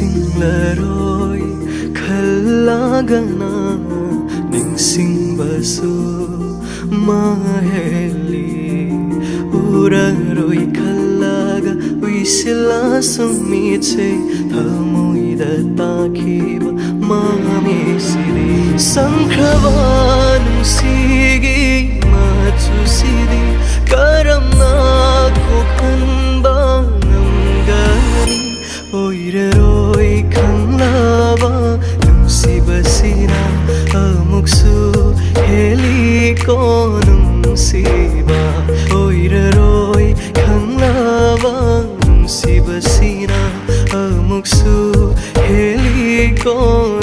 Ningsinglaro'y khalaga na Ningsingbaso maheli Uraro'y khalaga Uy sila sumitse Tamo'y datakiba Mamisiri Sangkraba nung sige Matsusiri Karama ko kanba ng gani Oirero'y kanglaba Nung sibasira Amuksu heli ko nung siba Oirero'y kanglaba Nung sibasira Amuksu heli ko